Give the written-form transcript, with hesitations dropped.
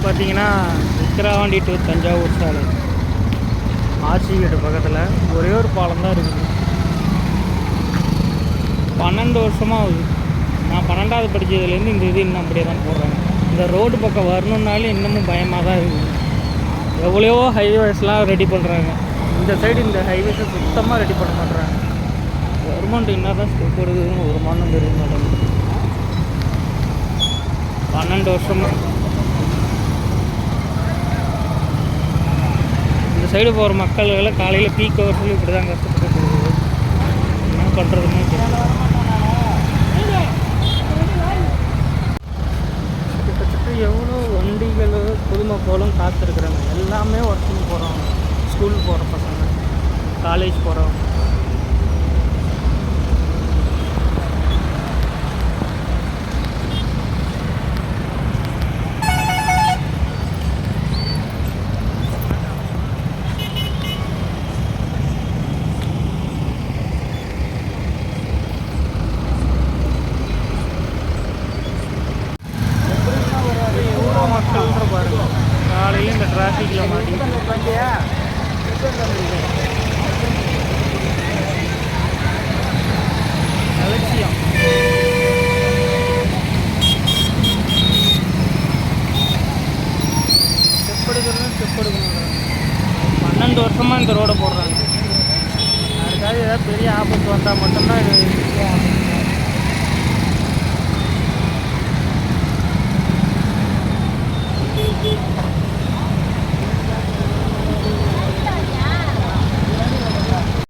பார்த்தீங்கன்னா விக்கிரவாண்டி டு தஞ்சாவூர் சாலை ஆர்சி கேட்டு பக்கத்தில் ஒரே ஒரு பாலம் தான் இருக்குது. 12 வருஷமாக ஆகுது. நான் 12வது படித்ததுலேருந்து இந்த இது இன்னும் அப்படியே தான் போடுறாங்க. இந்த ரோடு பக்கம் வரணுன்னாலும் இன்னமும் பயமாக தான் இருக்குது. எவ்வளோ ஹைவேஸ்லாம் ரெடி பண்ணுறாங்க. இந்த சைடு இந்த ஹைவேஸை சுத்தமாக ரெடி பண்ண மாட்டுறாங்க. கவர்மெண்ட் என்ன தான் ஸ்டெப் எடுக்குதுன்னு ஒரு மாதம் தெரிய மாட்டேங்குது. 12 வருஷமாக இந்த சைடு போகிற மக்கள்லாம் காலையில் பீக் ஹவர்ஸில் இப்படி தான் கஷ்டப்பட்டு இருக்குது. என்ன பண்ணுறதுன்னு தெரியல. கிட்டத்தட்ட எவ்வளோ வண்டிகள் பொதுமக்களும் காத்திருக்குறாங்க. எல்லாமே ஒர்க்குன்னு போகிறோம். ஸ்கூல் போகிற பசங்க, காலேஜ் போகிறோம். காலையில் இந்த டிராஃபிக்கில் மாட்டிக்கிட்டு அலட்சியம். ஸ்டெப் எடுக்கணும். 12 வருஷமாக இந்த ரோடை போடுறாங்க. யாருக்காவது ஏதாவது பெரிய ஆபத்து வந்தால் மட்டும்தான் இது